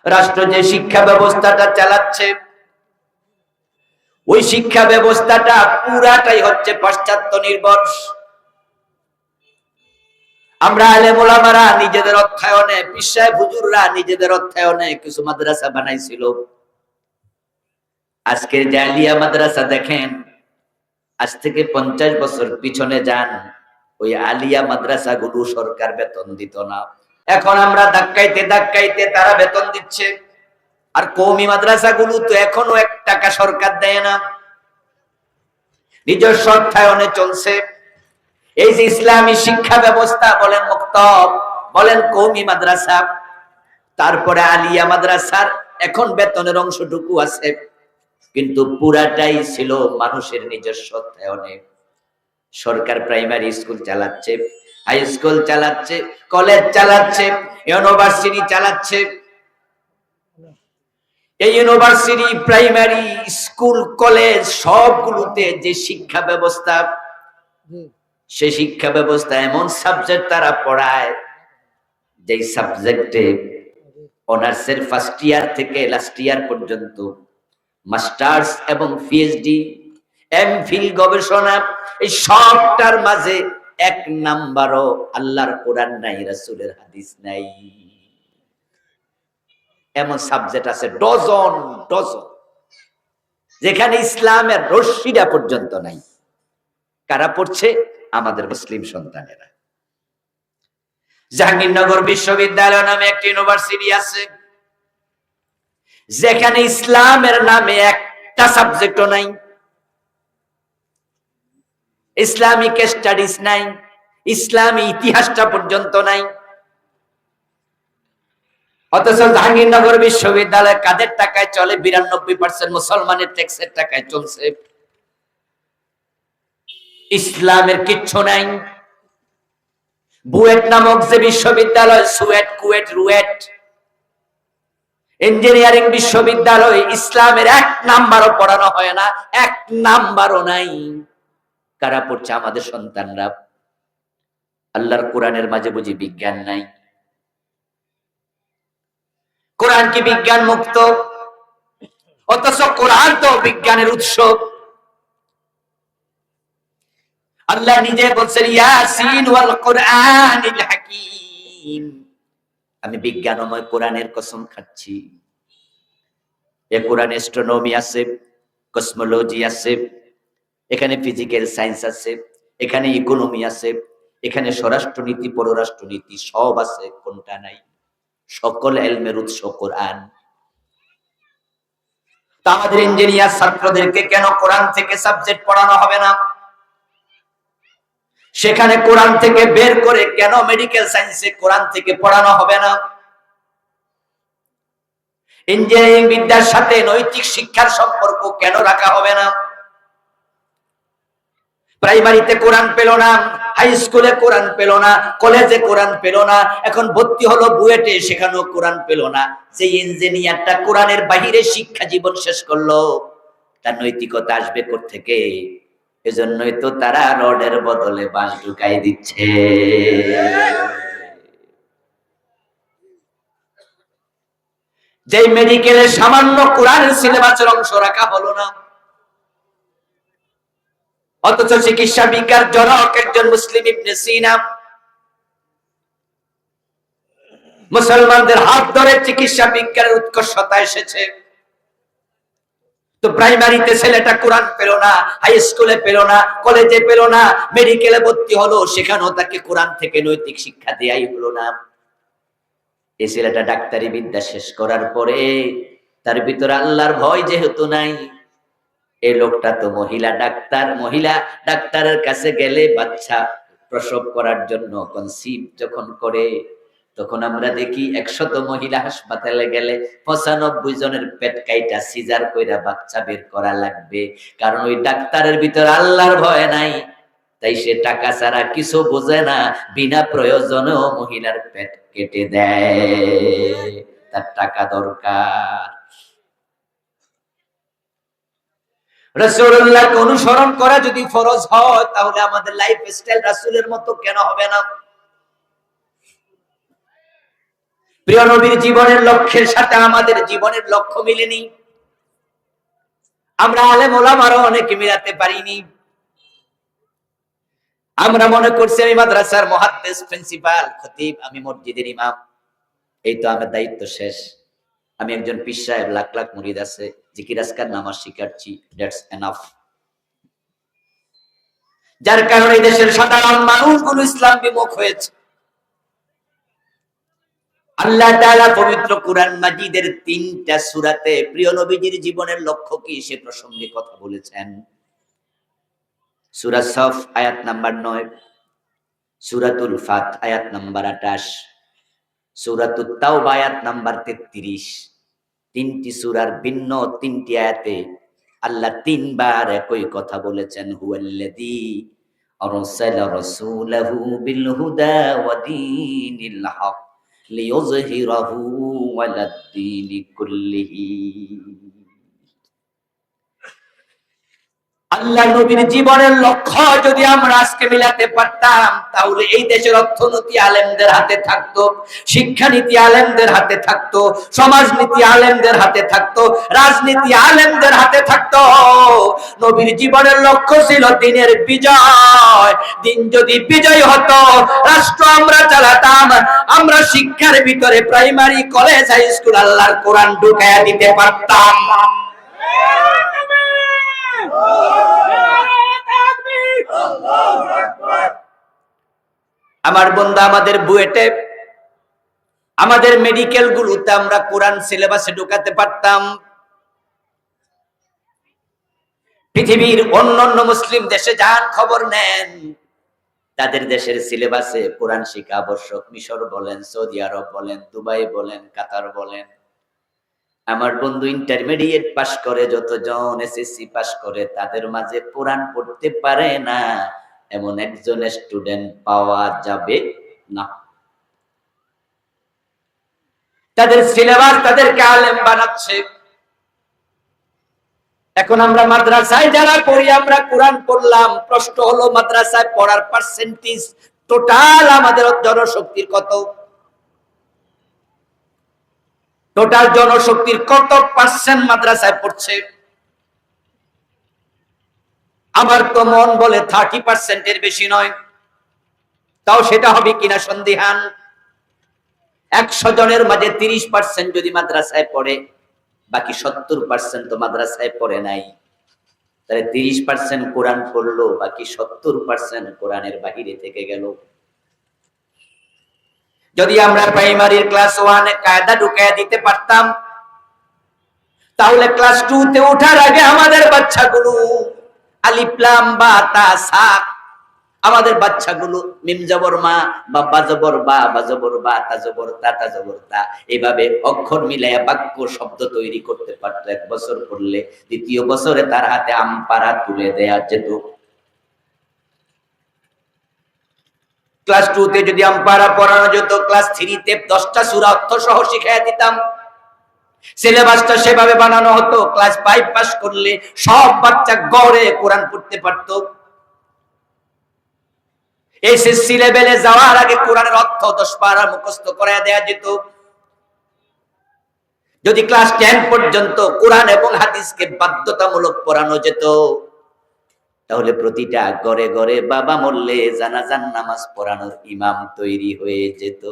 রাষ্ট্র যে শিক্ষা ব্যবস্থাটা চালাচ্ছে, ওই শিক্ষা ব্যবস্থাটা পুরাটাই হচ্ছে পাশ্চাত্য নির্ভর। আমরা আলেম ওলামারা নিজেদের অর্থায়নে, পীর সাহেব হুজুররা নিজেদের অর্থায়নে কিছু মাদ্রাসা বানাইছিল। আজকের যে আলিয়া মাদ্রাসা দেখেন, আজ থেকে 50 বছর পিছনে যান, ওই আলিয়া মাদ্রাসা গুলো সরকার বেতন দিত না। এখন আমরা ধাক্কাইতে ধাক্কাইতে তারা বেতন দিচ্ছে। আর কওমি মাদ্রাসা গুলো তো এখনো 1 টাকা সরকার দেয় না, নিজস্ব অর্থায়নে চলছে। এই যে ইসলামী শিক্ষা ব্যবস্থা বলেন, মক্তব বলেন, কওমি মাদ্রাসা, তারপরে আলিয়া মাদ্রাসার এখন বেতনের অংশটুকু আছে, কিন্তু পুরাটাই ছিল মানুষের নিজস্ব অর্থায়নে। সরকার প্রাইমারি স্কুল চালাচ্ছে, হাই স্কুল চালাচ্ছে, কলেজ চালাচ্ছে, ইউনিভার্সিটি চালাচ্ছে। এই ইউনিভার্সিটি, প্রাইমারি স্কুল, কলেজ সবগুলোতে যে শিক্ষা ব্যবস্থা, সে শিক্ষা ব্যবস্থা এমন সাবজেক্ট তারা পড়ায়, যে সাবজেক্টে অনার্সের ফার্স্ট ইয়ার থেকে লাস্ট ইয়ার পর্যন্ত মাস্টার্স এবং পিএইচডি, এমফিল গবেষণা, এই সবটার মাঝে 1 নাম্বারও আল্লাহর কোরআন নাই, রাসূলের হাদিস নাই। এমন সাবজেক্ট আছে ডজন ডজন, যেখানে ইসলামের রশ্মিটা পর্যন্ত নাই। কারা পড়ছে? আমাদের মুসলিম সন্তানেরা। জাহাঙ্গীরনগর বিশ্ববিদ্যালয় নামে একটি ইউনিভার্সিটি আছে, যেখানে ইসলামের নামে একটা সাবজেক্টও নাই, ইসলামিক স্টাডিজ নাই, ইসলামী ইতিহাসটা পর্যন্ত নাই। অথচ জাহাঙ্গীরনগর বিশ্ববিদ্যালয় কাদের টাকায় চলে? 92% মুসলমানের ট্যাক্সের টাকায় চলছে। ইসলামের কিচ্ছু নাই। বুয়েট নামক যে বিশ্ববিদ্যালয়, সুয়েট, কুয়েট, রুয়েট, ইঞ্জিনিয়ারিং বিশ্ববিদ্যালয়, ইসলামের 1 নাম্বারও পড়ানো হয় না, 1 নাম্বারও নাই। কারা পড়ছে? আমাদের সন্তানরা। আল্লাহর কোরআনের মাঝে বুঝি বিজ্ঞান নাই? কোরআন কি বিজ্ঞান মুক্ত? অথচ কোরআন তো বিজ্ঞানের উৎস। আল্লাহ নিজে বলছেন, ইয়াসিন ওয়াল কোরআনিল হাকীম, আমি বিজ্ঞানময় কোরআনের কসম খাচ্ছি। এ কোরআনে অ্যাস্ট্রোনমি আছে, কসমোলজি আছে, এখানে ফিজিক্যাল সায়েন্স আছে, এখানে ইকোনমি আছে, এখানে স্বরাষ্ট্রনীতি, পররাষ্ট্রনীতি সব আছে। কোনটা নাই? সকল ইলমের উৎস কোরআন। তা আমাদের ইঞ্জিনিয়ার ছাত্রদেরকে কেন কোরআন থেকে সাবজেক্ট পড়ানো হবে না? সেখানে কোরআন থেকে বের করে কেন মেডিকেল সায়েন্সে কোরআন থেকে পড়ানো হবে না? ইঞ্জিনিয়ারিং বিদ্যার সাথে নৈতিক শিক্ষার সম্পর্ক কেন রাখা হবে না? প্রাইমারিতে কোরআন পেল না, হাই স্কুলে কোরআন পেল না, কলেজে কোরআন পেল না, এখন ভর্তি হলো বুয়েটে, সেখানেও কোরআন পেল না। যে ইঞ্জিনিয়ারটা কোরআনের বাহিরে শিক্ষা জীবন শেষ করলো, তার নৈতিকতা আসবে কোত্থেকে? এজন্যই তো তারা রডের বদলে বাঁশ ঢুকাই দিচ্ছে। যে মেডিকেলে সামান্য কোরআনের সিলেবাসের অংশ রাখা হলো না, অথচ চিকিৎসা বিজ্ঞান জনক একজন মুসলিম ইবনে সিনা মুসলমানদের হাত ধরে চিকিৎসা বিজ্ঞানের উৎকর্ষতা এসেছে। তো প্রাইমারিতে ছেলেটা কোরআন পেল না, হাই স্কুলে পেল না, কলেজে পেল না, মেডিকেলে ভর্তি হলো, সেখানেও তাকে কোরআন থেকে নৈতিক শিক্ষা দেয়াই হলো না। এই ছেলেটা ডাক্তারি বিদ্যা শেষ করার পরে তার ভিতরে আল্লাহর ভয় যেহেতু নাই, এই লোকটা তো মহিলা ডাক্তার, মহিলা ডাক্তারের কাছে গেলে বাচ্চা প্রসব করার জন্য কনসিভ যখন করে, তখন আমরা দেখি 100 মহিলা হাসপাতালে গেলে 95 জনের পেট কাইটা সিজার কইরা বাচ্চা বের করা লাগবে। কারণ ওই ডাক্তারের ভিতরে আল্লাহর ভয় নাই, তাই সে টাকা ছাড়া কিছু বোঝে না, বিনা প্রয়োজনেও মহিলার পেট কেটে দেয়, তার টাকা দরকার। রাসূলুল্লাহকে অনুসরণ করা যদি ফরজ হয়, তাহলে আমাদের লাইফস্টাইল রাসূলের মতো কেন হবে না? প্রিয় নবীর জীবনের লক্ষ্যের সাথে আমাদের জীবনের লক্ষ্য মিলেনি। আমরা আলেম ওলামারও অনেকে মিলাতে পারিনি। আমরা মনে করছি আমি মাদ্রাসার মুহাদ্দিস, প্রিন্সিপাল, খতিব, আমি মসজিদের ইমাম, এই তো আমার দায়িত্ব শেষ। আমি একজন পীর সাহেব, লাখ লাখ মুরিদ আছে, জিকির আজকার নামাজ শিখাচ্ছি, দ্যাটস এনাফ। যার কারণে দেশের সাধারণ মানুষগুলো ইসলাম বিমুখ হয়েছে। আল্লাহ তাআলা পবিত্র কুরআন মাজিদের 3টা সূরাতে প্রিয় নবীজির জীবনের লক্ষ্য কি সে প্রসঙ্গে কথা বলেছেন। সূরা সফ আয়াত নাম্বার 9, সূরাতুল ফাত আয়াত নাম্বার 28, সূরাতুত তাওবা আয়াত নাম্বার 33। 3টি সূরার ভিন্ন 3টি আয়াতে আল্লাহ 3বার একই কথা বলেছেন, হুয়াল্লাযী আরসালা রাসূলাহু বিল হুদা ওয়া দীনিল হক লিইয়ুযহিরাহু আলাদ দীনি কুল্লিহি। আল্লাহ নবীর জীবনের লক্ষ্য যদি আমরা আজকে মিলাতে পারতাম, তাহলে এই দেশের অর্থনীতি আলেমদের হাতে থাকতো, শিক্ষানীতি আলেমদের হাতে থাকতো, সমাজনীতি আলেমদের হাতে থাকতো, রাজনীতি আলেমদের হাতে থাকতো। নবীর জীবনের লক্ষ্য ছিল দিনের বিজয়। দিন যদি বিজয় হতো, রাষ্ট্র আমরা চালাতাম, আমরা শিক্ষার ভিতরে প্রাইমারি, কলেজ, হাই স্কুল আল্লাহর কোরআন ঢুকায়া দিতে পারতাম। আমার বন্ধু, আমাদের বুয়েটে, আমাদের মেডিকেল গুলোতে আমরা কোরআন সিলেবাসে ঢুকাতে পারতাম। পৃথিবীর অন্যান্য মুসলিম দেশে যান, খবর নেন, তাদের দেশের সিলেবাসে কোরআন শিক্ষা আবশ্যক। মিশর বলেন, সৌদি আরব বলেন, দুবাই বলেন, কাতার বলেন। আমার বন্ধু ইন্টারমিডিয়েট পাশ করে যতজন, এসএসসি পাশ করে, তাদের মাঝে কোরআন পড়তে পারে না এমন একজন স্টুডেন্ট পাওয়া যাবে না। তাদের সিলেবাস তাদেরকে আলেম বানাচ্ছে। এখন আমরা মাদ্রাসায় যারা পড়ি, আমরা কোরআন পড়লাম, প্রশ্ন হলো মাদ্রাসায় পড়ার পার্সেন্টেজ টোটাল আমাদের জনশক্তির কত? টোটাল জনশক্তির কত পার্সেন্ট মাদ্রাসায় পড়ছে? আমার তো মন বলে 30%-এর বেশি নয়। তাও সেটা হবে কিনা সন্দিহান। 100 জনের মাঝে 30% যদি মাদ্রাসায় পড়ে, বাকি 70% তো মাদ্রাসায় পড়ে নাই। তাহলে 30% কোরআন পড়লো, বাকি 70% কোরআনের বাহিরে থেকে গেল। যদি আমরা প্রাইমারির ক্লাস 1-এ কায়দা ঢুকাইয়া দিতে পারতাম, তাহলে ক্লাস 2-তে ওঠার আগে আমাদের বাচ্চাগুলো আলিফ লাম বা তা সা, আমাদের বাচ্চাগুলো মিম জবর মা বা বা জবর বা বা জবর বা তা জবর তা তা জবর তা, এভাবে অক্ষর মিলাইয়া বাক্য শব্দ তৈরি করতে পারতো। 1 বছর পড়লে 2য় বছরে তার হাতে আমপারা তুলে দেয়া যেত। ক্লাস 2-তে যদি আমপারা পড়ানো যেত, ক্লাস 3-তে 10টা সূরা অর্থ সহ শিখাইয়া দিতাম। সিলেবাসটা সেভাবে বানানো হতো, ক্লাস 5 পাস করলে সব বাচ্চা গড়ে কোরআন পড়তে পারতো। এসএসসি লেভেলে যাওয়ার আগে কোরআনের অর্থ 10 পারা মুখস্থ করায় দেয়া যেত। যদি ক্লাস 10 পর্যন্ত কোরআন এবং হাদিসকে বাধ্যতামূলক পড়ানো যেত, তাহলে প্রতিটা ঘরে ঘরে বাবা মরলে জানাজার নামাজ পড়ানোর ইমাম তৈরি হয়ে যেত।